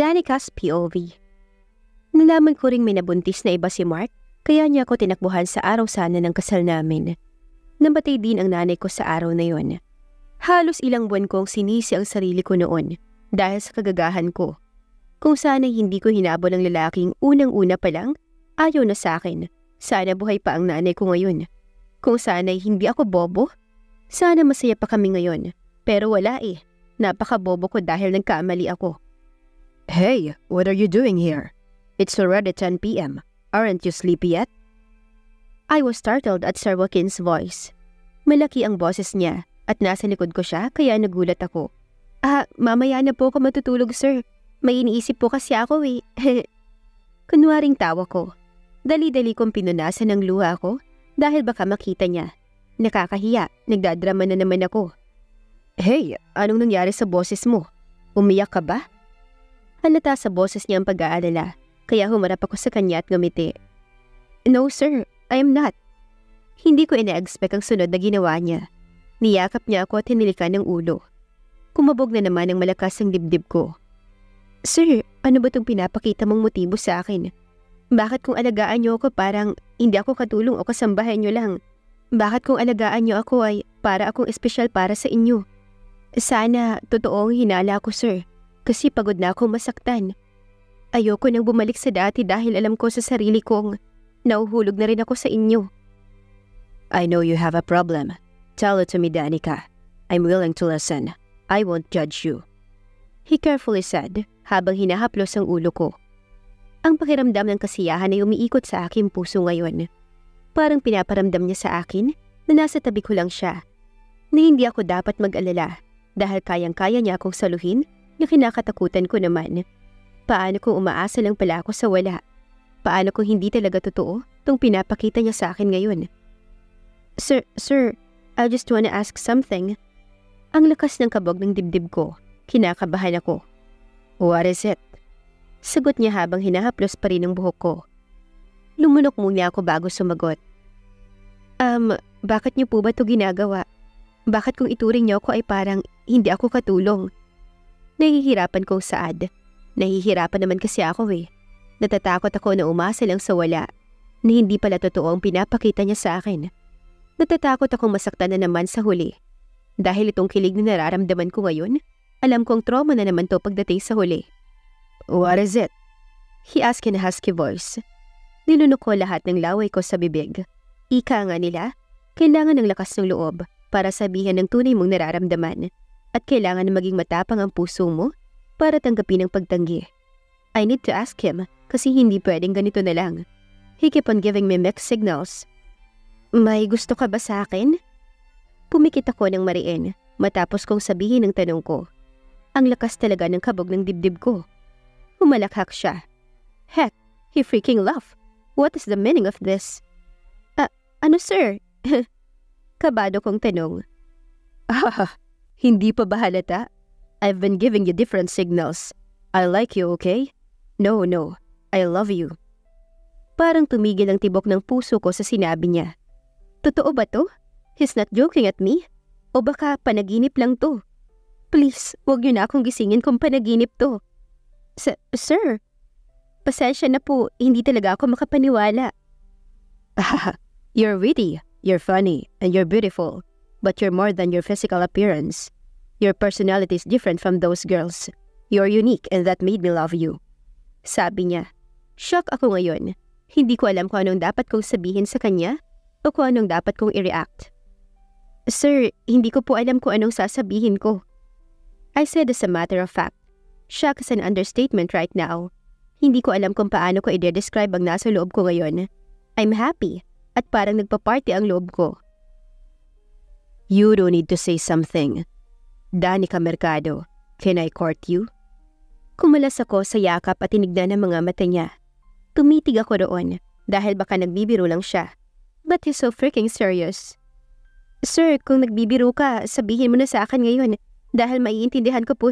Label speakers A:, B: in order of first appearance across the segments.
A: Danica's POV. Nalaman ko ring may nabuntis na iba si Mark, kaya niya ako tinakbuhan sa araw sana ng kasal namin. Namatay din ang nanay ko sa araw na yon. Halos ilang buwan kong sinisi ang sarili ko noon dahil sa kagagahan ko. Kung sana'y hindi ko hinabol ang lalaking unang-una pa lang, ayaw na sa akin. Sana buhay pa ang nanay ko ngayon. Kung sana'y hindi ako bobo, sana masaya pa kami ngayon. Pero wala eh. Napaka-bobo ko dahil nagkamali ako.
B: Hey, what are you doing here? It's already 10 p.m. Aren't you sleepy yet?
A: I was startled at Sir Joaquin's voice. Malaki ang boses niya at nasa likod ko siya kaya nagulat ako. Mamaya na po ako matutulog, sir. May iniisip po kasi ako eh. Kunwaring tawa ko. Dali-dali kong pinunasan ng luha ko dahil baka makita niya. Nakakahiya, nagdadrama na naman ako.
B: Hey, anong nangyari sa boses mo? Umiyak ka ba?
A: Halata sa boses niya ang pag-aalala, kaya humarap ako sa kanya at ngumiti. No sir, I am not. Hindi ko ina-expect ang sunod na ginawa niya. Niyakap niya ako at hinilikan ng ulo. Kumabog na naman ang malakas ang dibdib ko. Sir, ano ba itong pinapakita mong motibo sa akin? Bakit kung alagaan niyo ako parang hindi ako katulong o kasambahay niyo lang? Bakit kung alagaan niyo ako ay para akong espesyal para sa inyo? Sana totoong hinala ko, sir. Kasi pagod na akong masaktan. Ayoko nang bumalik sa dati dahil alam ko sa sarili kong nauhulog na rin ako sa inyo.
B: I know you have a problem. Tell it to me, Danica. I'm willing to listen. I won't judge you.
A: He carefully said habang hinahaplos ang ulo ko. Ang pakiramdam ng kasiyahan ay umiikot sa aking puso ngayon. Parang pinaparamdam niya sa akin na nasa tabi ko lang siya. Na hindi ako dapat mag-alala dahil kayang-kaya niya akong saluhin na kinakatakutan ko naman. Paano kung umaasa lang pala ako sa wala? Paano kung hindi talaga totoo itong pinapakita niya sa akin ngayon? Sir, I just wanna ask something. Ang lakas ng kabog ng dibdib ko. Kinakabahan ako.
B: What is it?
A: Sagot niya habang hinahaplos pa rin ang buhok ko. Lumunok muna ako bago sumagot. Bakit niyo po ba ito ginagawa? Bakit kung ituring niyo ako ay parang hindi ako katulong? Nahihirapan kong saad. Nahihirapan naman kasi ako eh. Natatakot ako na umasa lang sa wala, na hindi pala totoo ang pinapakita niya sa akin. Natatakot akong masaktan na naman sa huli. Dahil itong kilig na nararamdaman ko ngayon, alam kong trauma na naman to pagdating sa huli.
B: What is it?
A: He asked in a husky voice. Nilunok ko lahat ng laway ko sa bibig. Ika nga nila, kailangan ng lakas ng loob para sabihan ng tunay mong nararamdaman. At kailangan na maging matapang ang puso mo para tanggapin ang pagtanggi. I need to ask him kasi hindi pwedeng ganito na lang. He keep on giving me mixed signals. May gusto ka ba sa akin? Pumikit ako ng mariin matapos kong sabihin ang tanong ko. Ang lakas talaga ng kabog ng dibdib ko. Humalakhak siya. Heck, he freaking laughed. What is the meaning of this? Ano sir? Kabado kong tanong.
B: Hindi pa ba halata? I've been giving you different signals. I like you, okay? No, I love you.
A: Parang tumigil ang tibok ng puso ko sa sinabi niya. Totoo ba to? He's not joking at me? O baka panaginip lang to? Please, wag niyo na akong gisingin kung panaginip to. Sir, pasensya na po, hindi talaga ako makapaniwala.
B: You're witty, you're funny, and you're beautiful. But you're more than your physical appearance. Your personality is different from those girls. You're unique and that made me love you.
A: Sabi niya. Shock ako ngayon. Hindi ko alam kung anong dapat kong sabihin sa kanya o kung anong dapat kong i-react. Sir, hindi ko po alam kung anong sasabihin ko. I said as a matter of fact. Shock is an understatement right now. Hindi ko alam kung paano ko i-describe ang nasa loob ko ngayon. I'm happy at parang nagpa-party ang loob ko.
B: You don't need to say something. Danica Mercado, can I court you?
A: Kumalas ako sa yakap at tinignan ang mga mata niya. Tumitig ako roon dahil baka nagbibiro lang siya. But he's so freaking serious. Sir, kung nagbibiro ka, sabihin mo na sa akin ngayon dahil maiintindihan ko po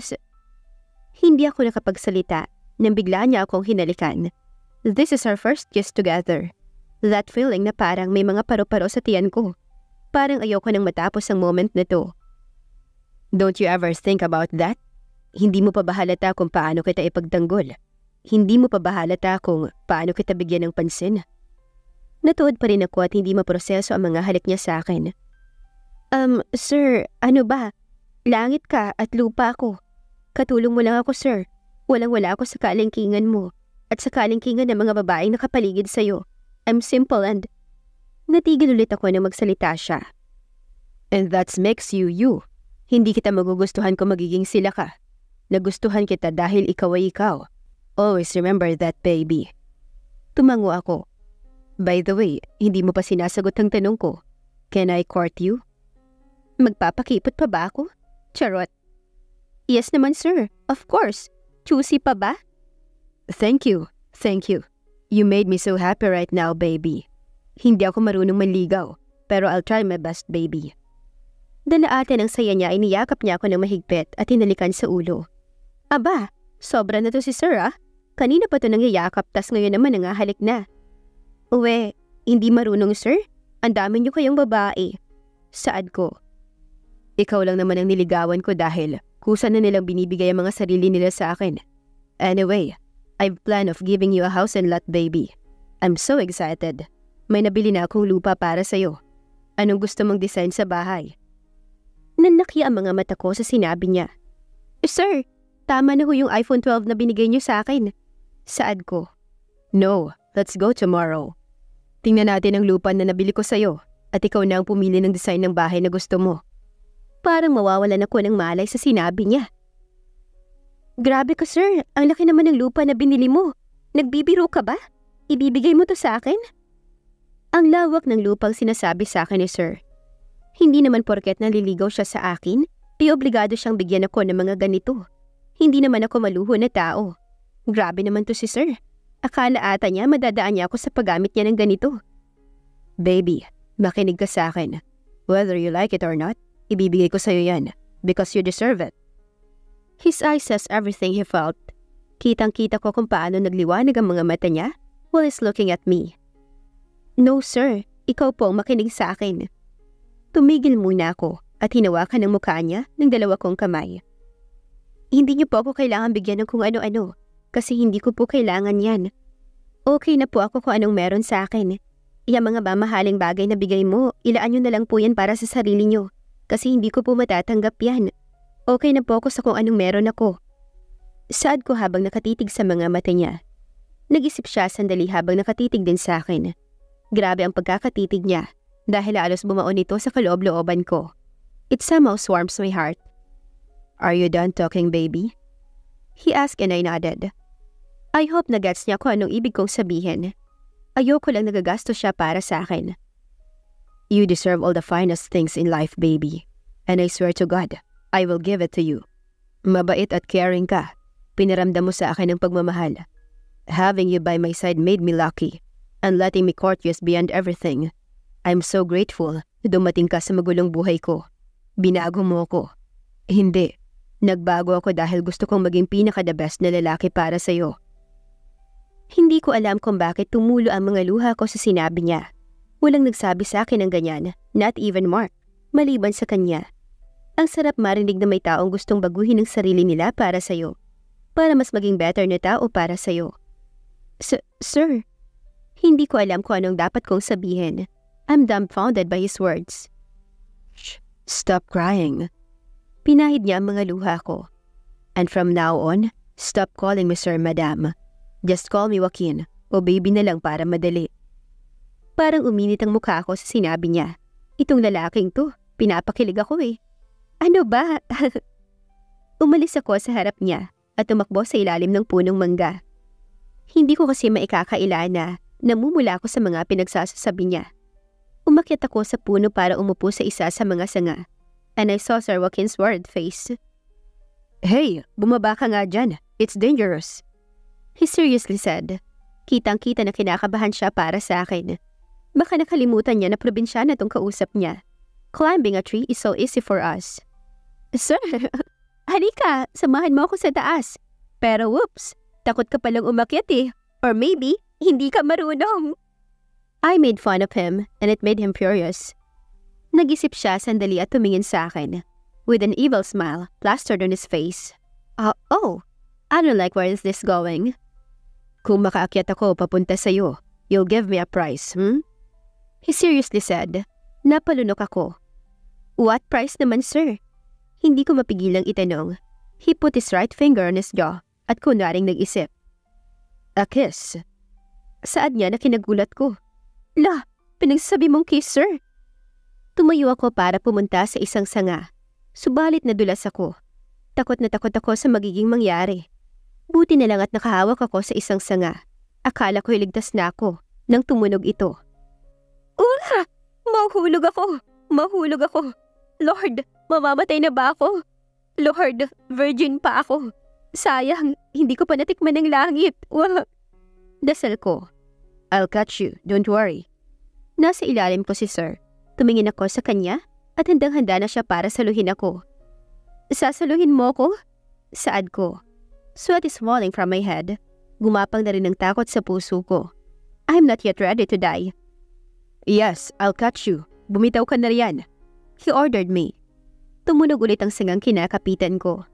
A: Hindi ako nakapagsalita nang bigla niya akong hinalikan. This is our first kiss together. That feeling na parang may mga paro-paro sa tiyan ko. Parang ayoko nang matapos ang moment na to.
B: Don't you ever think about that?
A: Hindi mo pa ba halata kung paano kita ipagtanggol? Hindi mo pa ba halata kung paano kita bigyan ng pansin? Natuod pa rin ako at hindi maproseso ang mga halik niya sa akin. Sir, ano ba? Langit ka at lupa ako. Katulong mo lang ako, sir. Walang-wala ako sa kalingkingan mo at sa kalingkingan ng mga babaeng nakapaligid sa'yo. I'm simple and... Natigil ulit ako nang magsalita siya. And that makes you you. Hindi kita magugustuhan kung magiging sila ka. Nagustuhan kita dahil ikaw ay ikaw. Always remember that, baby. Tumango ako. By the way, hindi mo pa sinasagot ang tanong ko. Can I court you? Magpapakipot pa ba ako? Charot. Yes naman, sir. Of course. Choosy pa ba? Thank you. Thank you. You made me so happy right now, baby. Hindi ako marunong manligaw, pero I'll try my best, baby. Dalaate ng saya niya ay niyakap niya ako ng mahigpit at hinalikan sa ulo. Aba, sobra na to si sir ah. Kanina pa to nangyayakap tas ngayon naman nangahalik na. Uwe, hindi marunong sir? Ang dami niyo kayong babae. Saad ko. Ikaw lang naman ang niligawan ko dahil kusa na nilang binibigay ang mga sarili nila sa akin. Anyway, I've planned of giving you a house and lot, baby. I'm so excited. May nabili na akong lupa para sa'yo. Anong gusto mong design sa bahay? Nanlaki ang mga mata ko sa sinabi niya. Sir, tama na ho yung iPhone 12 na binigay niyo sa akin. Saad ko. No, let's go tomorrow. Tingnan natin ang lupa na nabili ko sa'yo at ikaw na ang pumili ng design ng bahay na gusto mo. Parang mawawalan ako ng malay sa sinabi niya. Grabe ka sir, ang laki naman ng lupa na binili mo. Nagbibiro ka ba? Ibibigay mo to sa akin? Ang lawak ng lupang sinasabi sa akin ni sir. Hindi naman porket naliligaw siya sa akin, di obligado siyang bigyan ako ng mga ganito. Hindi naman ako maluho na tao. Grabe naman to si sir. Akala ata niya madadaan niya ako sa paggamit niya ng ganito. Baby, makinig ka sa akin. Whether you like it or not, ibibigay ko sa'yo yan because you deserve it. His eyes says everything he felt. Kitang-kita ko kung paano nagliwanag ang mga mata niya while he's looking at me. No sir, ikaw po ang makinig sa akin. Tumigil muna ako at hinawakan ng mukha niya ng dalawa kong kamay. Hindi niyo po ako kailangan bigyan ng kung ano-ano kasi hindi ko po kailangan yan. Okay na po ako kung anong meron sa akin. Yung mga mamahaling bagay na bigay mo, ilaan niyo na lang po yan para sa sarili niyo kasi hindi ko po matatanggap yan. Okay na po ako sa kung anong meron ako. Saad ko habang nakatitig sa mga mata niya. Nag-isip siya sandali habang nakatitig din sa akin. Grabe ang pagkakatitig niya dahil halos bumaon ito sa kaloob-looban ko. It somehow warms my heart. Are you done talking, baby? He asked and I nodded. I hope na gets niya kung anong ibig kong sabihin. Ayoko lang nagagastos siya para sa akin. You deserve all the finest things in life, baby. And I swear to God, I will give it to you. Mabait at caring ka. Pinaramdam mo sa akin ang pagmamahal. Having you by my side made me lucky. And letting me court you is beyond everything. I'm so grateful na dumating ka sa magulong buhay ko. Binago mo ko. Hindi. Nagbago ako dahil gusto kong maging pinaka-the best na lalaki para sa'yo. Hindi ko alam kung bakit tumulo ang mga luha ko sa sinabi niya. Walang nagsabi sa akin ng ganyan, not even Mark, maliban sa kanya. Ang sarap marinig na may taong gustong baguhin ang sarili nila para sa'yo. Para mas maging better na tao para sa'yo. Sir, hindi ko alam kung anong dapat kong sabihin. I'm dumbfounded by his words. Shh, stop crying. Pinahid niya ang mga luha ko. And from now on, stop calling me sir, madam. Just call me Joaquin o baby na lang para madali. Parang uminit ang mukha ko sa sinabi niya. Itong lalaking to, pinapakilig ako eh. Ano ba? Umalis ako sa harap niya at tumakbo sa ilalim ng punong mangga. Hindi ko kasi maikakaila na namumula ako sa mga pinagsasabi niya. Umakyat ako sa puno para umupo sa isa sa mga sanga. And I saw Sir Joaquin's worried face. Hey, bumaba ka nga dyan. It's dangerous. He seriously said. Kitang-kita na kinakabahan siya para sa akin. Baka nakalimutan niya na probinsyana tong kausap niya. Climbing a tree is so easy for us. Sir, halika, samahan mo ako sa taas. Pero whoops, takot ka palang umakyat eh. Or maybe, hindi ka marunong. I made fun of him and it made him furious. Nag-isip siya sandali at tumingin sa akin, with an evil smile plastered on his face. Oh, I don't like where is this going.
B: Kung makaakyat ako papunta sa'yo, you'll give me a prize,
A: He seriously said. Napalunok ako. What price naman, sir? Hindi ko mapigilang itanong. He put his right finger on his jaw at kunwaring nag-isip.
B: A kiss.
A: Saad niya na kinagulat ko. La, pinagsabi mong kiss, sir? Tumayo ako para pumunta sa isang sanga. Subalit nadulas ako. Takot na takot ako sa magiging mangyari. Buti na lang at nakahawak ako sa isang sanga. Akala ko iligtas na ako nang tumunog ito. Ula! Mahulog ako! Mahulog ako! Lord, mamamatay na ba ako? Lord, virgin pa ako. Sayang, hindi ko pa natikman ng langit. Dasal ko.
B: I'll catch you, don't worry.
A: Nasa ilalim ko si Sir. Tumingin ako sa kanya at handang-handa na siya para saluhin ako. Sasaluhin mo ko? Saad ko. Sweat is falling from my head. Gumapang na rin ang takot sa puso ko. I'm not yet ready to die.
B: Yes, I'll catch you. Bumitaw ka na riyan.
A: He ordered me. Tumunog ulit ang sangang kinakapitan ko.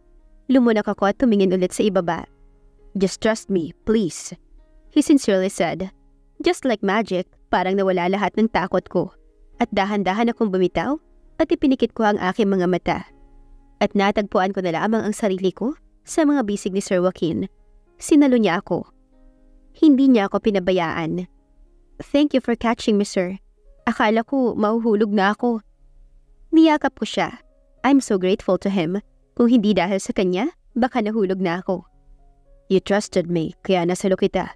A: Lumunak ako at tumingin ulit sa ibaba.
B: Just trust me, please.
A: He sincerely said. Just like magic, parang nawala lahat ng takot ko. At dahan-dahan akong bumitaw at ipinikit ko ang aking mga mata. At natagpuan ko na lamang ang sarili ko sa mga bisig ni Sir Joaquin. Sinalo niya ako. Hindi niya ako pinabayaan. Thank you for catching me, sir. Akala ko mahuhulog na ako. Niyakap ko siya. I'm so grateful to him. Kung hindi dahil sa kanya, baka nahulog na ako.
B: You trusted me, kaya nasalo kita.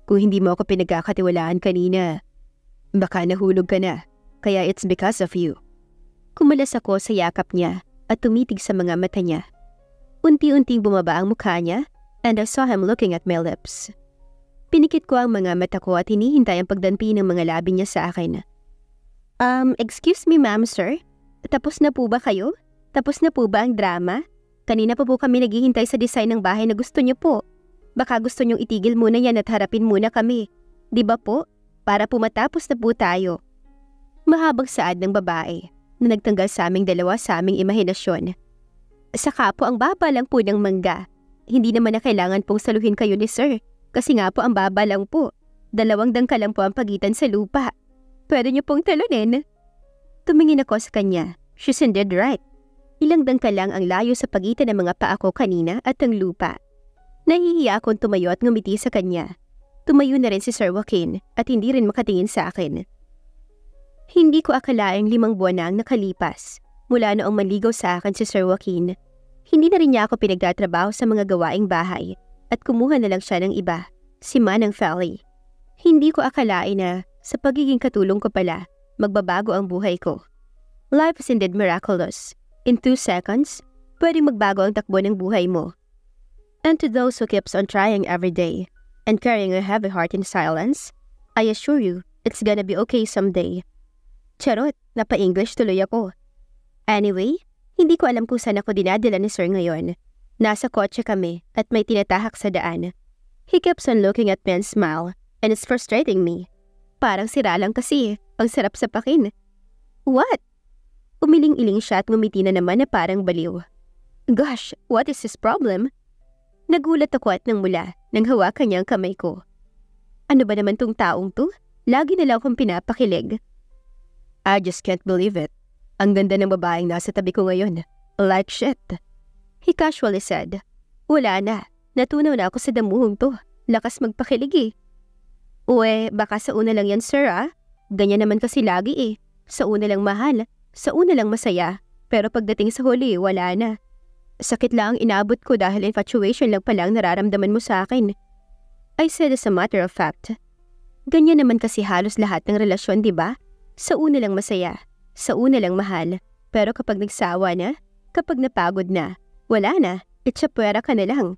B: Kung hindi mo ako pinagkakatiwalaan kanina, baka nahulog ka na. Kaya it's because of you.
A: Kumalas ako sa yakap niya at tumitig sa mga mata niya. Unti-unting bumaba ang mukha niya and I saw him looking at my lips. Pinikit ko ang mga mata ko at hinihintay ang pagdampi ng mga labi niya sa akin. Excuse me ma'am, sir? Tapos na po ba kayo? Tapos na po ba ang drama? Kanina pa po kami naghihintay sa design ng bahay na gusto niyo po. Baka gusto niyong itigil muna yan at harapin muna kami. Di ba po? Para po matapos na po tayo. Mahabang saad ng babae na nagtanggal sa aming dalawa sa aming imahinasyon. Saka po ang baba lang po ng mangga. Hindi naman na kailangan pong saluhin kayo ni sir. Kasi nga po ang baba lang po. 2 dangkal lang po ang pagitan sa lupa. Pwede niyo pong talunin. Tumingin ako sa kanya. She's indeed right. Ilang dangkal lang ang layo sa pagitan ng mga paa ko kanina at ang lupa. Nahihiya akong tumayo at ngumiti sa kanya. Tumayo na rin si Sir Joaquin at hindi rin makatingin sa akin. Hindi ko akalaing 5 buwan na ang nakalipas mula noong maligaw sa akin si Sir Joaquin. Hindi na rin niya ako pinagtatrabaho sa mga gawaing bahay at kumuha na lang siya ng iba, si Manang Fally. Hindi ko akalain na sa pagiging katulong ko pala, magbabago ang buhay ko. Life is indeed miraculous. In 2 seconds, pwedeng magbago ang takbo ng buhay mo. And to those who keeps on trying every day and carrying a heavy heart in silence, I assure you, it's gonna be okay someday. Charot, napa-English tuloy ako. Anyway, hindi ko alam kung saan ako dinadala ni Sir ngayon. Nasa kotse kami at may tinatahak sa daan. He keeps on looking at me and smile and it's frustrating me. Parang sira lang kasi, ang sarap sa pakin. What? Umiling-iling siya at ngumiti na naman na parang baliw. Gosh, what is his problem? Nagulat ako at nang mula nang hawakan niya ang kamay ko. Ano ba naman tong taong to? Lagi na lang akong pinapakilig.
B: I just can't believe it. Ang ganda ng babaeng nasa tabi ko ngayon. Like shit.
A: He casually said. Wala na. Natunaw na ako sa damuhong to. Lakas magpakilig eh. Uwe, baka sa una lang yan sir ah. Ganyan naman kasi lagi eh. Sa una lang mahal. Sa una lang masaya. Pero pagdating sa huli, wala na. Sakit lang ang inabot ko dahil infatuation lang pala ang nararamdaman mo sa akin. I said as a matter of fact. Ganyan naman kasi halos lahat ng relasyon, di ba? Sa una lang masaya. Sa una lang mahal. Pero kapag nagsawa na, kapag napagod na, wala na, itsapwera ka na lang.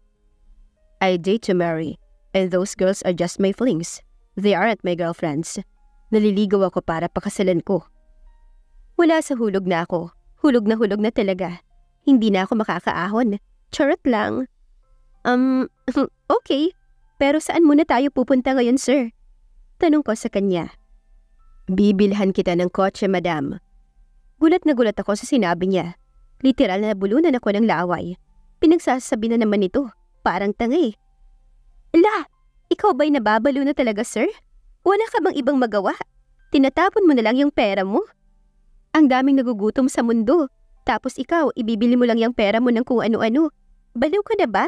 B: I date to marry, and those girls are just my flings. They aren't my girlfriends. Naliligaw ako para pakasalan ko.
A: Wala sa hulog na ako. Hulog na talaga. Hindi na ako makakaahon. Charot lang. Okay. Pero saan muna tayo pupunta ngayon, sir? Tanong ko sa kanya.
B: Bibilhan kita ng kotse, madam.
A: Gulat na gulat ako sa sinabi niya. Literal na nabulunan ako ng laway. Pinagsasabi na naman ito. Parang tanga eh. La, ikaw ba'y nababalo na talaga, sir? Wala ka bang ibang magawa? Tinatapon mo na lang yung pera mo? Ang daming nagugutom sa mundo. Tapos ikaw, ibibili mo lang yung pera mo ng kung ano-ano. Baliw ka na ba?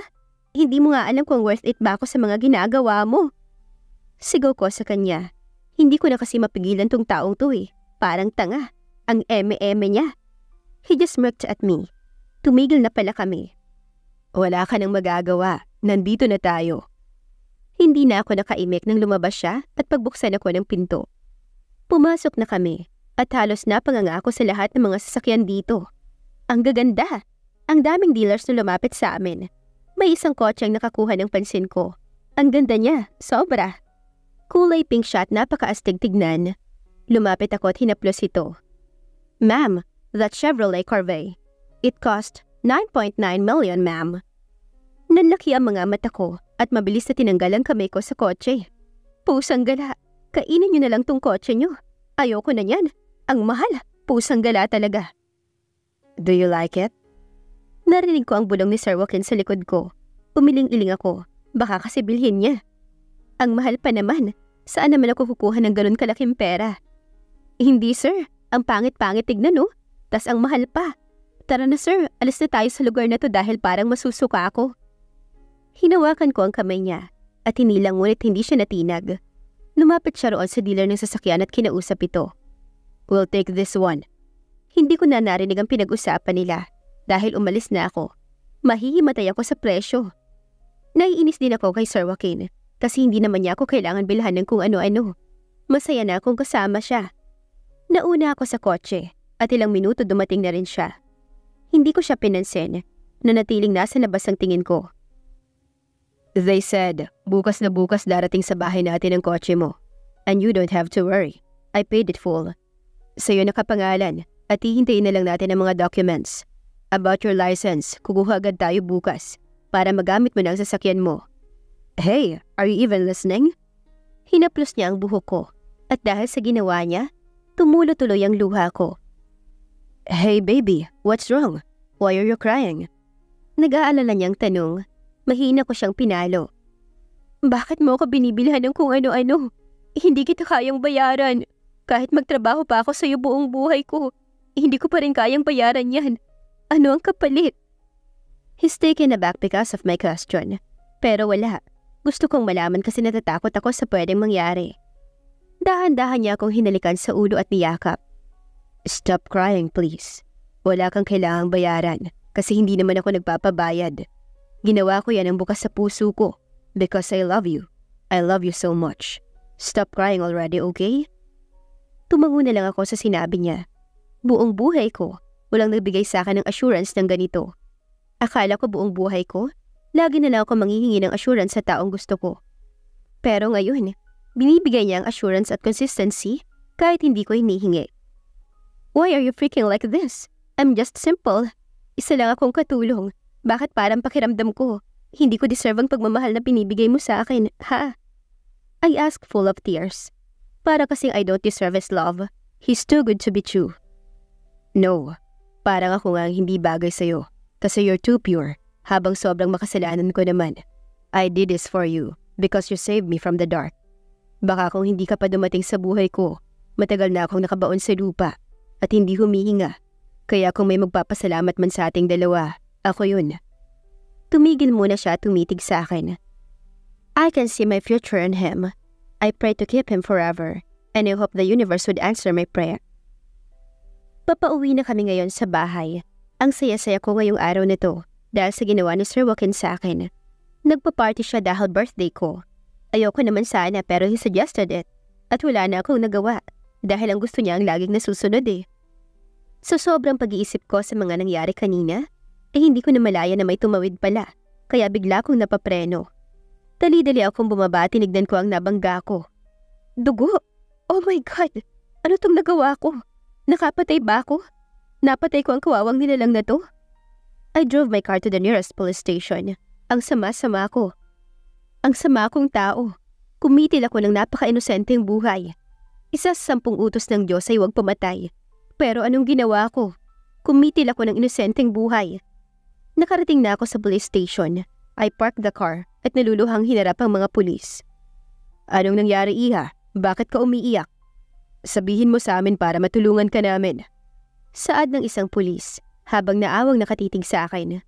A: Hindi mo nga alam kung worth it ba ako sa mga ginagawa mo. Sigaw ko sa kanya. Hindi ko na kasi mapigilan tong taong to eh. Parang tanga. Ang eme-eme niya. He just smirked at me. Tumigil na pala kami. Wala ka nang magagawa. Nandito na tayo. Hindi na ako nakaimik nang lumabas siya at pagbuksan ako ng pinto. Pumasok na kami at halos napanganga ako sa lahat ng mga sasakyan dito. Ang gaganda! Ang daming dealers na lumapit sa amin. May isang kotse ang nakakuha ng pansin ko. Ang ganda niya, sobra. Kulay pink siya at napakaastig tignan. Lumapit ako at hinaplos ito. Ma'am, that Chevrolet Corvette. It cost 9.9 million, ma'am. Nanlaki ang mga mata ko at mabilis na tinanggal ang kamay ko sa kotse. Pusang gala, kainin niyo na lang tong kotse niyo. Ayoko na yan. Ang mahal, pusang gala talaga. Do you like it? Narinig ko ang bulong ni Sir Joaquin sa likod ko. Umiling-iling ako, baka kasi bilhin niya. Ang mahal pa naman, saan naman ako kukuha ng ganun kalaking pera? Hindi sir, ang pangit-pangit tignan no? Tas ang mahal pa. Tara na sir, alis na tayo sa lugar na to dahil parang masusuka ako. Hinawakan ko ang kamay niya at hinilang ngunit hindi siya natinag. Lumapit siya roon sa dealer ng sasakyan at kinausap ito. We'll take this one. Hindi ko na narinig ang pinag-usapan nila dahil umalis na ako. Mahihimatay ako sa presyo. Naiinis din ako kay Sir Joaquin kasi hindi naman niya ako kailangan bilhan ng kung ano-ano. Masaya na akong kasama siya. Nauna ako sa kotse at ilang minuto dumating na rin siya. Hindi ko siya pinansin. Nanatiling nasa labas ang tingin ko. They said, bukas na bukas darating sa bahay natin ang kotse mo. And you don't have to worry. I paid it full. Sa'yo nakapangalan at hihintayin na lang natin ang mga documents. About your license, kukuha agad tayo bukas para magamit mo na ang sasakyan mo. Hey, are you even listening? Hinaplos niya ang buhok ko at dahil sa ginawa niya, tumulo tuloy ang luha ko. Hey baby, what's wrong? Why are you crying? Nag-aalala niyang tanong. Mahina ko siyang pinalo. Bakit mo ako binibilhan ng kung ano-ano? Hindi kita kayang bayaran. Kahit magtrabaho pa ako sa'yo buong buhay ko, hindi ko pa rin kayang bayaran yan. Ano ang kapalit? He's taken aback because of my question. Pero wala. Gusto kong malaman kasi natatakot ako sa pwedeng mangyari. Dahan-dahan niya akong hinalikan sa ulo at niyakap. Stop crying please. Wala kang kailangang bayaran kasi hindi naman ako nagpapabayad. Ginawa ko yan ang bukas sa puso ko because I love you. I love you so much. Stop crying already, okay? Tumango na lang ako sa sinabi niya. Buong buhay ko, walang nagbigay sa akin ng assurance ng ganito. Akala ko buong buhay ko, lagi na lang ako manghihingi ng assurance sa taong gusto ko. Pero ngayon, binibigay niya ang assurance at consistency kahit hindi ko hinihingi. Why are you freaking like this? I'm just simple. Isa lang akong katulong. Bakit parang pakiramdam ko? Hindi ko deserve ang pagmamahal na pinibigay mo sa akin, ha? I asked full of tears. Para kasing I don't deserve his love. He's too good to be true. No, parang ako nga hindi bagay sa'yo. Kasi you're too pure, habang sobrang makasalanan ko naman. I did this for you, because you saved me from the dark. Baka kung hindi ka pa dumating sa buhay ko, matagal na akong nakabaon sa lupa, at hindi humihinga. Kaya kung may magpapasalamat man sa ating dalawa, ako yun. Tumigil muna siya at tumitig sa akin. I can see my future in him. I pray to keep him forever, and I hope the universe would answer my prayer. Papauwi na kami ngayon sa bahay. Ang saya-saya ko ngayong araw na to dahil sa ginawa ni Sir Joaquin sa akin. Nagpa-party siya dahil birthday ko. Ayoko naman sana pero he suggested it. At wala na akong nagawa dahil ang gusto niya ang laging nasusunod eh. Sa sobrang pag-iisip ko sa mga nangyari kanina, hindi ko na malaya na may tumawid pala, kaya bigla kong napapreno. Dali-dali akong bumaba at tinignan ko ang nabangga ko. Dugo! Oh my God! Ano tong nagawa ko? Nakapatay ba ako? Napatay ko ang kawawang nilalang na to? I drove my car to the nearest police station. Ang sama-sama ko. Ang sama kong tao. Kumitil ako ng napaka-inosenteng buhay. Isa sa 10 utos ng Diyos ay huwag pumatay. Pero anong ginawa ko? Kumitil ako ng inosenteng buhay. Nakarating na ako sa police station. I parked the car at naluluhang hinarap ang mga pulis.
B: Anong nangyari, Iha? Bakit ka umiiyak? Sabihin mo sa amin para matulungan ka namin.
A: Saad ng isang pulis habang naawang nakatitig sa akin.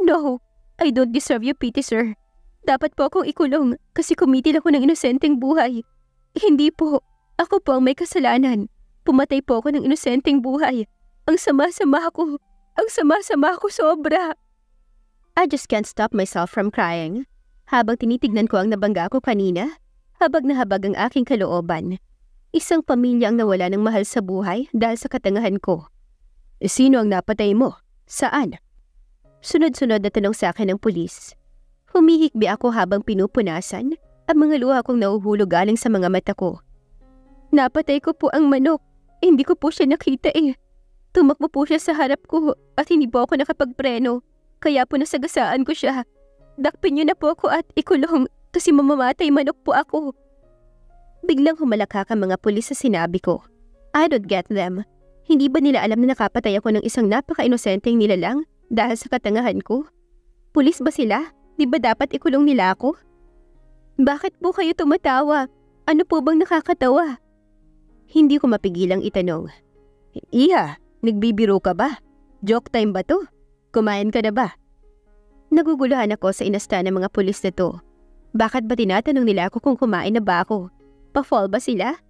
A: No, I don't deserve your pity, sir. Dapat po akong ikulong kasi kumitil ako ng inosenteng buhay. Hindi po. Ako po ang may kasalanan. Pumatay po ako ng inosenteng buhay. Ang sama-sama ko. Ang sama-sama ko sobra. I just can't stop myself from crying. Habang tinitignan ko ang nabangga ko kanina, habag na habag ang aking kalooban. Isang pamilya ang nawala ng mahal sa buhay dahil sa katangahan ko.
B: Sino ang napatay mo? Saan?
A: Sunod-sunod na tanong sa akin ng pulis. Humihikbi ako habang pinupunasan ang mga luha kong nauhulog galing sa mga mata ko. Napatay ko po ang manok. Hindi ko po siya nakita eh. Tumakbo po siya sa harap ko at hindi po ako nakapagpreno. Kaya po nasagasaan ko siya. Dakpin niyo na po ako at ikulong kasi mamamatay manok po ako. Biglang humalakak ang mga pulis sa sinabi ko. I don't get them. Hindi ba nila alam na nakapatay ako ng isang napaka-inosenteng nilalang dahil sa katangahan ko? Pulis ba sila? Di ba dapat ikulong nila ako? Bakit po kayo tumatawa? Ano po bang nakakatawa? Hindi ko mapigilang itanong.
B: Iha, nagbibiro ka ba? Joke time ba to? Kumain ka na ba?
A: Naguguluhan ako sa inasta ng mga pulis na to. Bakit ba tinatanong nila ako kung kumain na ba ako? Pa-fall ba sila?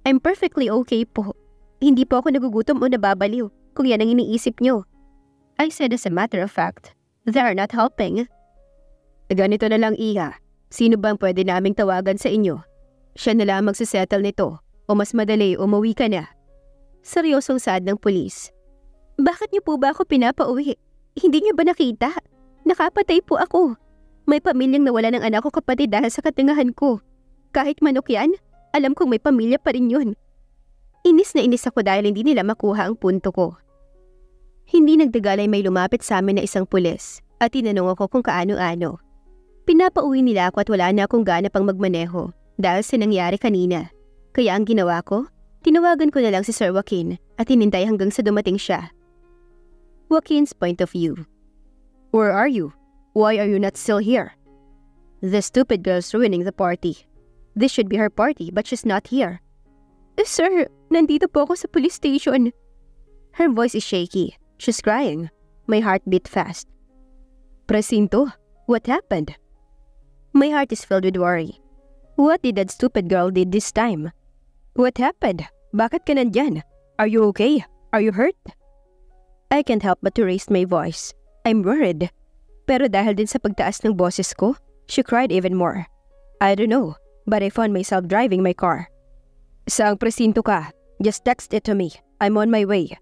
A: I'm perfectly okay po. Hindi po ako nagugutom o nababaliw kung yan ang iniisip nyo. I said as a matter of fact, they are not helping.
B: Ganito na lang, Iha. Sino bang pwede naming tawagan sa inyo? Siya na lang magsisettle nito o mas madali umuwi ka na.
A: Seryosong saad ng pulis. Bakit niyo po ba ako pinapauwi? Hindi niyo ba nakita? Nakapatay po ako. May pamilyang nawala ng anak ko kapatid dahil sa katangahan ko. Kahit manok yan, alam kong may pamilya pa rin yun. Inis na inis ako dahil hindi nila makuha ang punto ko. Hindi nagtagal ay may lumapit sa amin na isang pulis at tinanong ako kung kaano-ano. Pinapauwi nila ako at wala na akong gana pang magmaneho dahil sa nangyari kanina. Kaya ang ginawa ko, tinawagan ko na lang si Sir Joaquin at hinintay hanggang sa dumating siya. Joaquin's point of view.
B: Where are you? Why are you not still here?
A: The stupid girl's ruining the party. This should be her party but she's not here. Sir, nandito po ako sa police station. Her voice is shaky. She's crying. My heart beat fast.
B: Presinto, what happened?
A: My heart is filled with worry. What did that stupid girl did this time?
B: What happened? Bakit ka nandyan? Are you okay? Are you hurt?
A: I can't help but to raise my voice. I'm worried. Pero dahil din sa pagtaas ng boses ko, she cried even more. I don't know, but I found myself driving my car.
B: Saang presinto ka? Just text it to me. I'm on my way.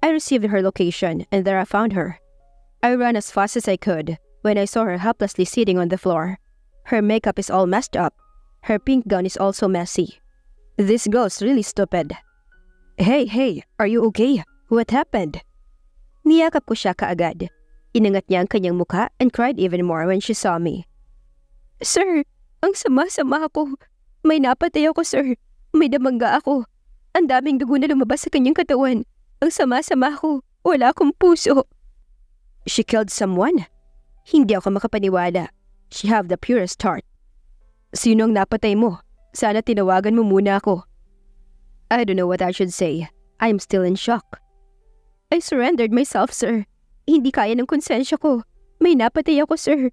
A: I received her location and there I found her. I ran as fast as I could when I saw her helplessly sitting on the floor. Her makeup is all messed up. Her pink gown is also messy.
B: This girl's really stupid. Hey, are you okay? What happened?
A: Niyakap ko siya kaagad. Inangat niya ang kanyang mukha and cried even more when she saw me. Sir, ang sama-sama ako. May napatay ako, sir. May damangga ako. Ang daming dugo na lumabas sa kanyang katawan. Ang sama-sama ko. Wala akong puso.
B: She killed someone?
A: Hindi ako makapaniwala. She have the purest heart.
B: Sino ang napatay mo? Sana tinawagan mo muna ako.
A: I don't know what I should say. I'm still in shock. I surrendered myself, sir. Hindi kaya ng konsensya ko. May napatay ako, sir.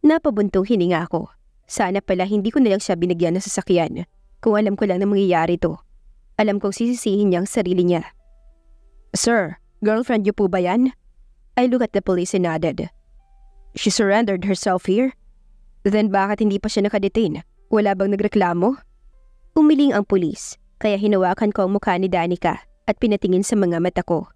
A: Napabuntong hininga ako. Sana pala hindi ko na lang siya binigyan ng sasakyan. Kung alam ko lang na mangyayari to. Alam kong sisisihin niya ang sarili niya.
B: Sir, girlfriend niyo po ba yan?
A: I looked at the police and nodded.
B: She surrendered herself here?
A: Then bakit hindi pa siya nakadetain? Wala bang nagreklamo? Umiling ang pulis, kaya hinawakan ko ang mukha ni Danica at pinatingin sa mga mata ko.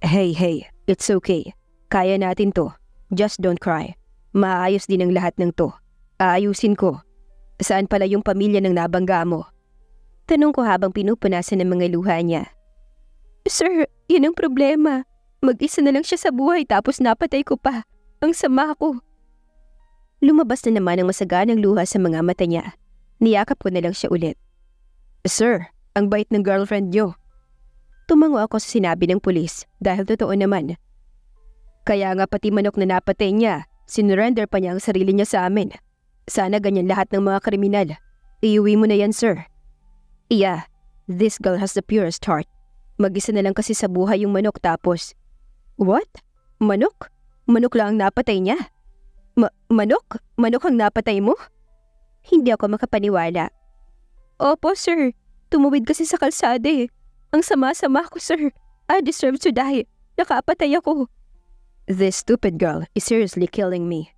B: Hey, it's okay. Kaya natin to. Just don't cry. Maayos din ang lahat ng to. Aayusin ko. Saan pala yung pamilya ng nabangga mo?
A: Tanong ko habang pinupunasan ng mga luha niya. Sir, yun ang problema. Mag-isa na lang siya sa buhay tapos napatay ko pa. Ang sama ko. Lumabas na naman ang masaganang luha sa mga mata niya. Niyakap ko na lang siya ulit.
B: Sir, ang bait ng girlfriend niyo.
A: Tumango ako sa sinabi ng pulis dahil totoo naman.
B: Kaya nga pati manok na napatay niya, sinurrender pa niya ang sarili niya sa amin. Sana ganyan lahat ng mga kriminal. Iuwi mo na yan, sir. Yeah, this girl has the purest heart. Mag-isa na lang kasi sa buhay yung manok tapos... What? Manok? Manok lang ang napatay niya? Manok? Manok ang napatay mo?
A: Hindi ako makapaniwala.
B: Opo, sir. Tumawid kasi sa kalsada eh. Ang sama-sama ko, sir. I deserve to die. Nakapatay ako. This stupid girl is seriously killing me.